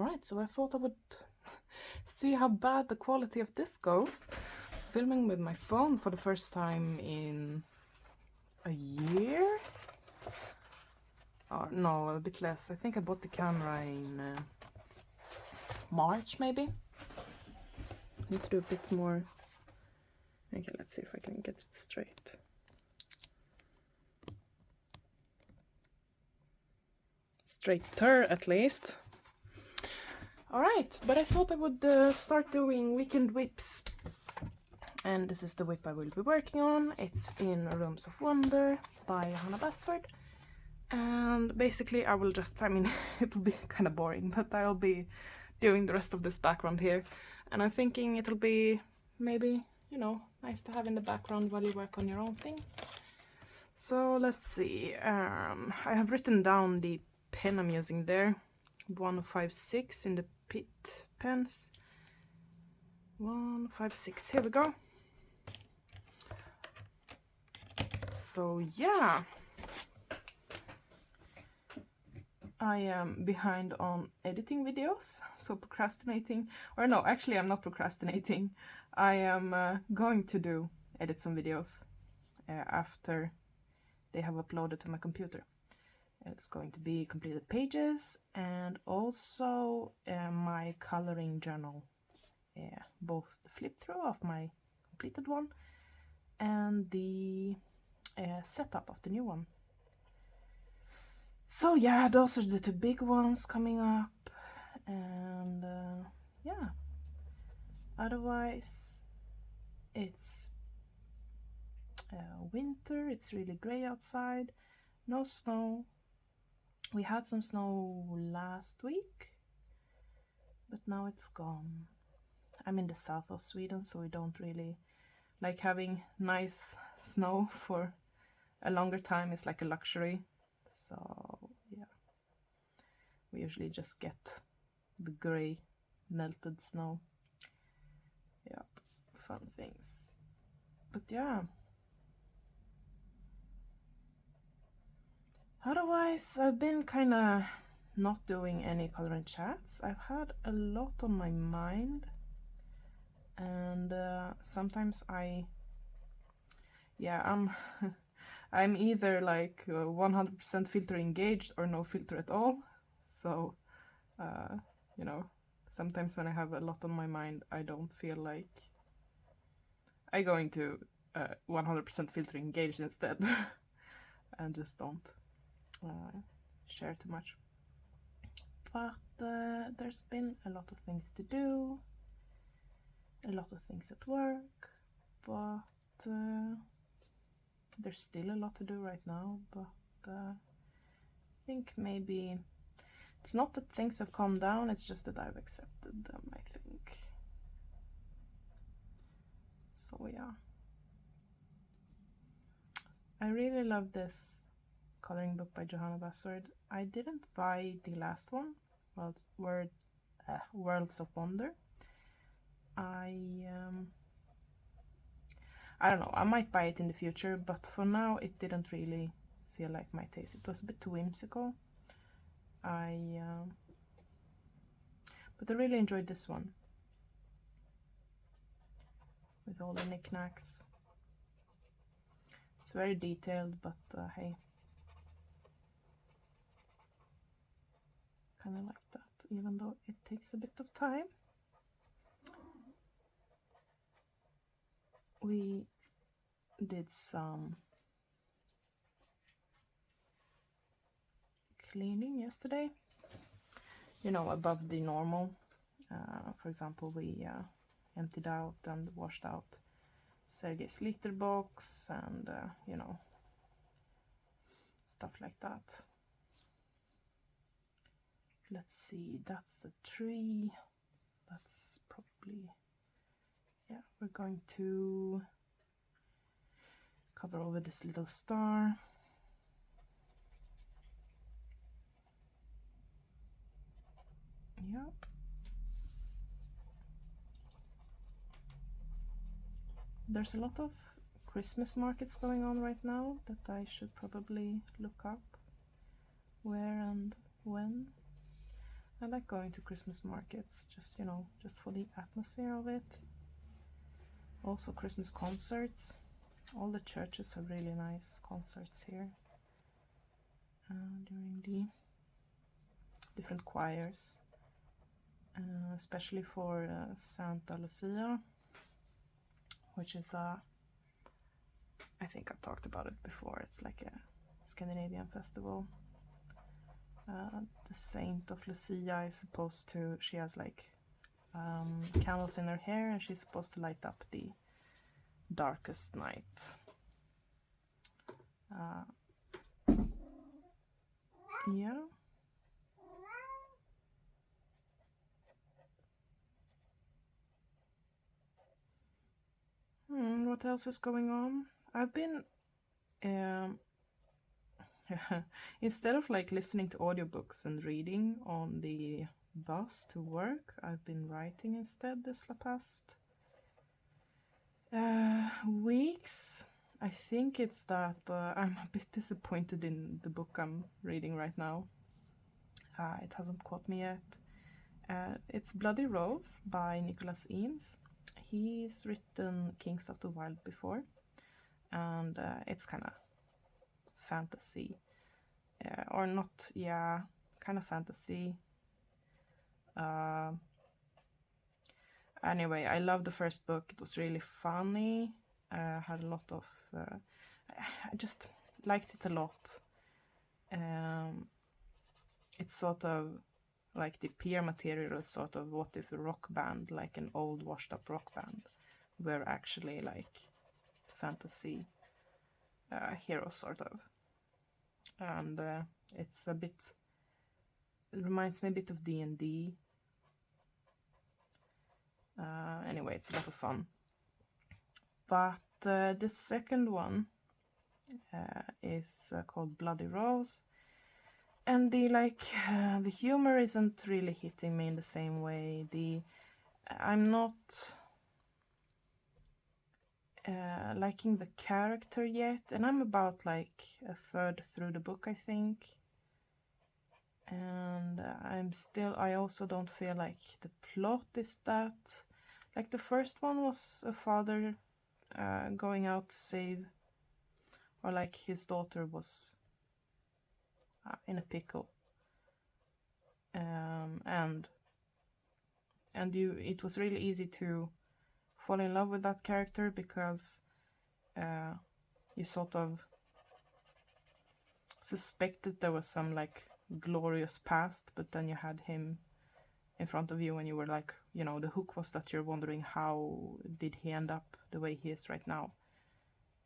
Alright, so I thought I would see how bad the quality of this goes. Filming with my phone for the first time in a year? Or no, a bit less. I think I bought the camera in March, maybe. Need to do a bit more. Okay, let's see if I can get it straight. Straighter, at least. Alright, but I thought I would start doing weekend whips. And this is the whip I will be working on. It's in Rooms of Wonder by Johanna Basford. And basically I will just, I mean, it will be kind of boring, but I'll be doing the rest of this background here. And I'm thinking it'll be maybe, you know, nice to have in the background while you work on your own things. So let's see, I have written down the pen I'm using there. 156 in the Pit pens. 156, here we go. So yeah, I am behind on editing videos, so procrastinating, or no, actually I'm not procrastinating. I am going to edit some videos after they have uploaded to my computer. It's going to be completed pages and also my coloring journal, both the flip through of my completed one and the setup of the new one. So yeah, those are the two big ones coming up, and yeah, otherwise it's winter, it's really gray outside, no snow. We had some snow last week, but now it's gone. I'm in the south of Sweden, so we don't really like having nice snow for a longer time. It's like a luxury. So yeah, we usually just get the gray melted snow. Yep, fun things. But yeah, otherwise I've been kind of not doing any coloring chats. I've had a lot on my mind, and sometimes I'm I'm either like 100% filter engaged or no filter at all. So you know, sometimes when I have a lot on my mind, I don't feel like I go into 100% filter engaged instead and just don't share too much. But there's been a lot of things to do, a lot of things at work, but there's still a lot to do right now. But I think maybe it's not that things have calmed down, it's just that I've accepted them, I think. So yeah, I really love this coloring book by Johanna Basford. I didn't buy the last one, Worlds of Wonder. I don't know, I might buy it in the future, but for now it didn't really feel like my taste. It was a bit too whimsical. But I really enjoyed this one with all the knickknacks. It's very detailed, but hey, kind of like that, even though it takes a bit of time. We did some cleaning yesterday, you know, above the normal. For example, we emptied out and washed out Sergei's litter box and, you know, stuff like that. Let's see, that's a tree. That's probably, yeah, we're going to cover over this little star. Yep. There's a lot of Christmas markets going on right now that I should probably look up where and when. I like going to Christmas markets, just, you know, just for the atmosphere of it. Also Christmas concerts. All the churches have really nice concerts here during the different choirs, especially for Santa Lucia, which is I think I've talked about it before. It's like a Scandinavian festival. The Saint of Lucia is supposed to, she has like candles in her hair, and she's supposed to light up the darkest night. Yeah. What else is going on? I've been instead of like listening to audiobooks and reading on the bus to work, I've been writing instead this past weeks. I think it's that I'm a bit disappointed in the book I'm reading right now. It hasn't caught me yet. It's Bloody Rose by Nicholas Eames. He's written Kings of the Wild before, and it's kind of fantasy, or not, yeah, kind of fantasy. Anyway, I loved the first book. It was really funny. Had a lot of I just liked it a lot. It's sort of like the peer material is sort of what if a rock band, like an old washed up rock band, were actually like fantasy heroes sort of. And it's a bit, it reminds me a bit of D&D. Anyway, it's a lot of fun. But the second one is called Bloody Rose, and the humor isn't really hitting me in the same way. I'm not liking the character yet, and I'm about like a third through the book, I think. And I also don't feel like the plot is that, like the first one was a father going out to save, or like his daughter was in a pickle, and it was really easy to fall in love with that character because you sort of suspected there was some like glorious past, but then you had him in front of you and you were like, you know, the hook was that you're wondering how did he end up the way he is right now.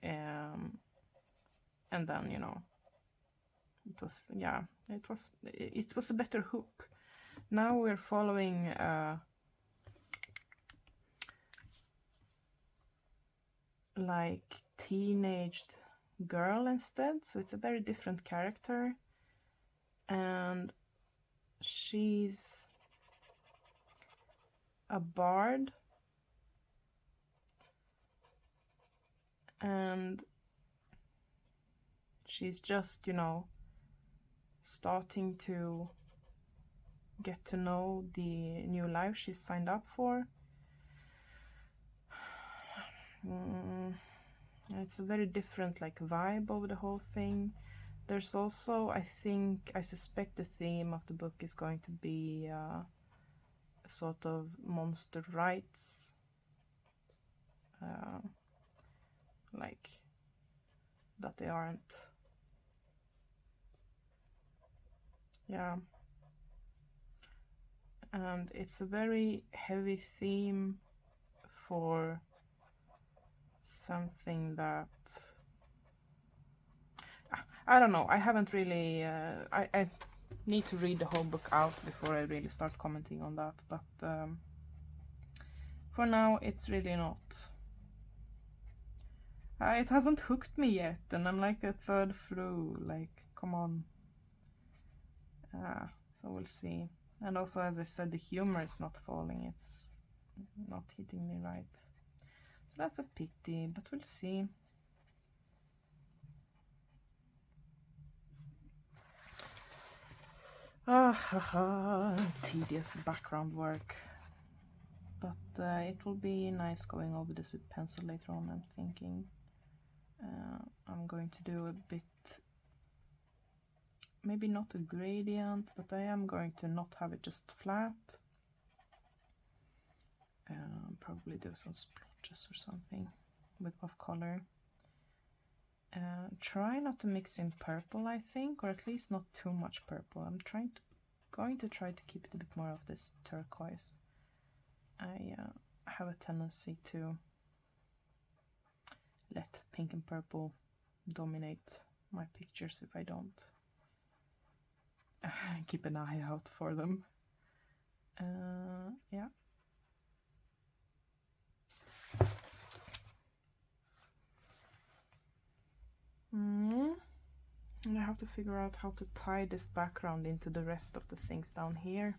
And then, you know, it was a better hook. Now we're following like teenaged girl instead, so it's a very different character, and she's a bard, and she's just, you know, starting to get to know the new life she's signed up for. It's a very different like vibe over the whole thing. There's also, I suspect the theme of the book is going to be sort of monster rights, like that they aren't, yeah. And it's a very heavy theme for something that I don't know. I haven't really I need to read the whole book out before I really start commenting on that, but for now it's really not, it hasn't hooked me yet, and I'm like a third through, like come on. So we'll see. And also, as I said, the humor is not falling, it's not hitting me right. So that's a pity, but we'll see. Tedious background work. But it will be nice going over this with pencil later on, I'm thinking. I'm going to do a bit, maybe not a gradient, but I am going to not have it just flat. Probably do some splotches or something with off color. Try not to mix in purple, I think, or at least not too much purple. I'm going to try to keep it a bit more of this turquoise. I have a tendency to let pink and purple dominate my pictures if I don't keep an eye out for them. Yeah. And I have to figure out how to tie this background into the rest of the things down here.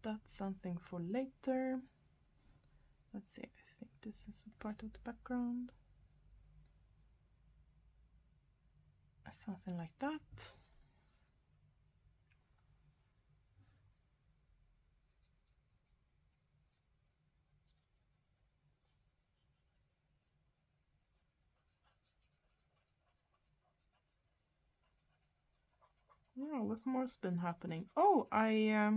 That's something for later. Let's see, I think this is a part of the background. Something like that. Oh, what more's been happening? Oh, I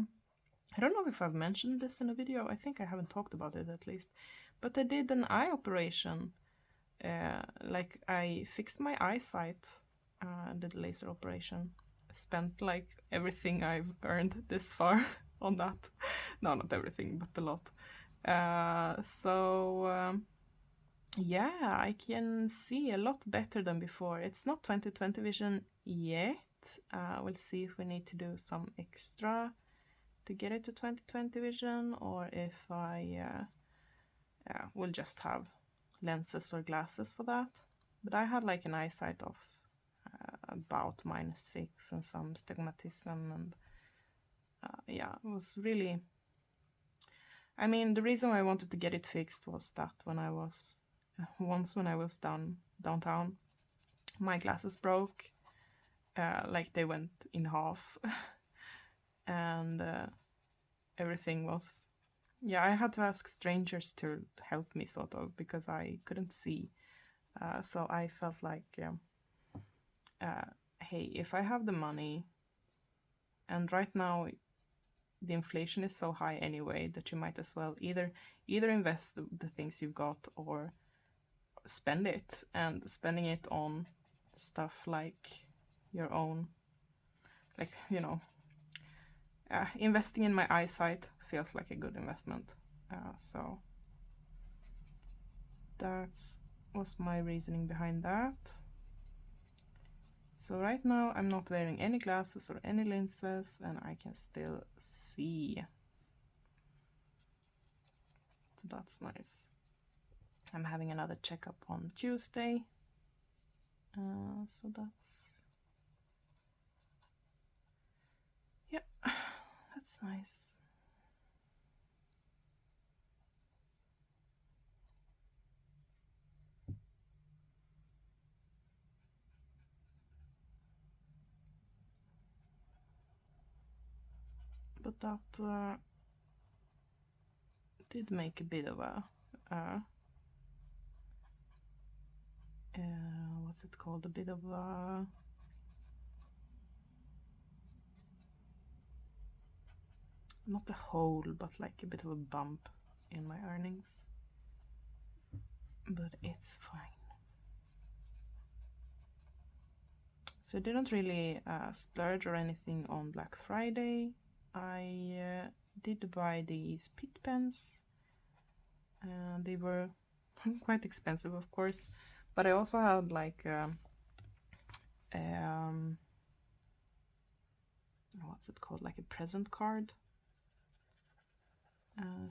don't know if I've mentioned this in a video. I think I haven't talked about it at least. But I did an eye operation. Like I fixed my eyesight, did a laser operation. Spent like everything I've earned this far on that. No, not everything, but a lot. Yeah, I can see a lot better than before. It's not 20/20 vision yet. We'll see if we need to do some extra to get it to 20/20 vision, or if I will just have lenses or glasses for that. But I had like an eyesight of about -6 and some stigmatism, and yeah, it was really... I mean, the reason why I wanted to get it fixed was that when I was downtown, my glasses broke, like they went in half, and everything was... Yeah, I had to ask strangers to help me, sort of, because I couldn't see. So I felt like, hey, if I have the money, and right now the inflation is so high anyway that you might as well either invest the things you've got or spend it, and spending it on stuff like your own, like, you know, investing in my eyesight feels like a good investment. So that was my reasoning behind that. So right now I'm not wearing any glasses or any lenses, and I can still see. So that's nice. I'm having another checkup on Tuesday. So that's... yeah, that's nice. But that did make a bit of a what's it called? A bit of a... not a hole, but like a bit of a bump in my earnings. But it's fine. So I didn't really splurge or anything on Black Friday. I did buy these pit pens. They were quite expensive, of course, but I also had like what's it called, like a present card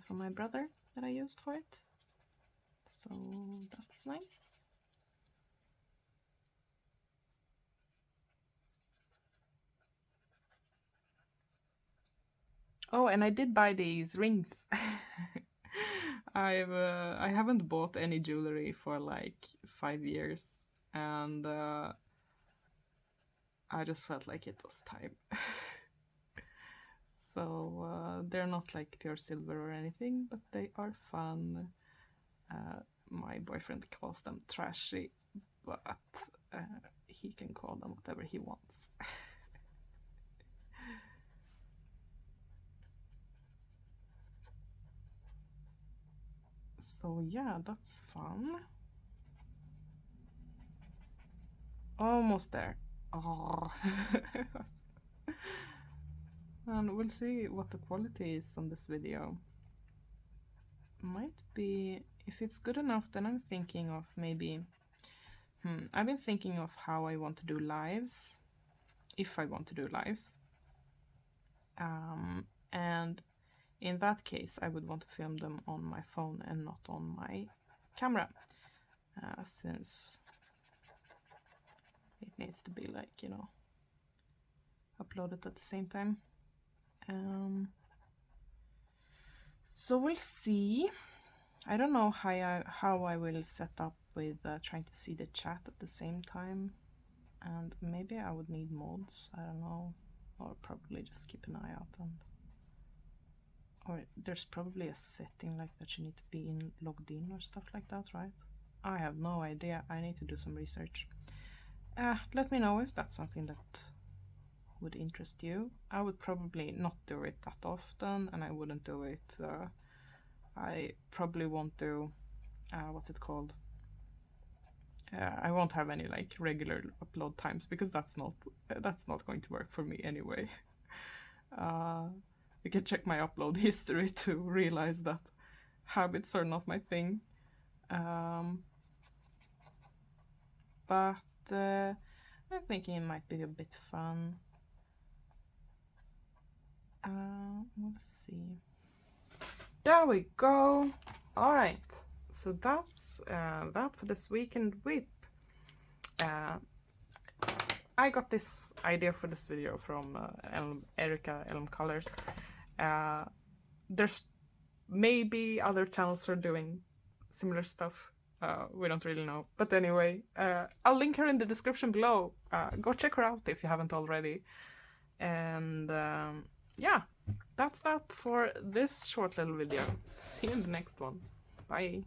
from my brother that I used for it. So that's nice. Oh, and I did buy these rings. I haven't bought any jewelry for like 5 years, and I just felt like it was time. So they're not like pure silver or anything, but they are fun. My boyfriend calls them trashy, but he can call them whatever he wants. So yeah, that's fun. Almost there. Oh. And we'll see what the quality is on this video. Might be, if it's good enough, then I'm thinking of maybe, I've been thinking of how I want to do lives, if I want to do lives. And in that case, I would want to film them on my phone and not on my camera, since it needs to be like, you know, uploaded at the same time. So we'll see. I don't know how I will set up with trying to see the chat at the same time, and maybe I would need mods, I don't know, or probably just keep an eye out. Or there's probably a setting like that you need to be logged in or stuff like that, right? I have no idea. I need to do some research. Let me know if that's something that would interest you. I would probably not do it that often, and I wouldn't do it. I probably won't do what's it called? I won't have any like regular upload times, because that's not going to work for me anyway. You can check my upload history to realize that habits are not my thing. But I'm thinking it might be a bit fun. We'll see. There we go. All right, so that's that for this weekend whip. I got this idea for this video from Erica Elm Colors. There's maybe other channels are doing similar stuff. We don't really know. But anyway, I'll link her in the description below. Go check her out if you haven't already. And yeah, that's that for this short little video. See you in the next one. Bye.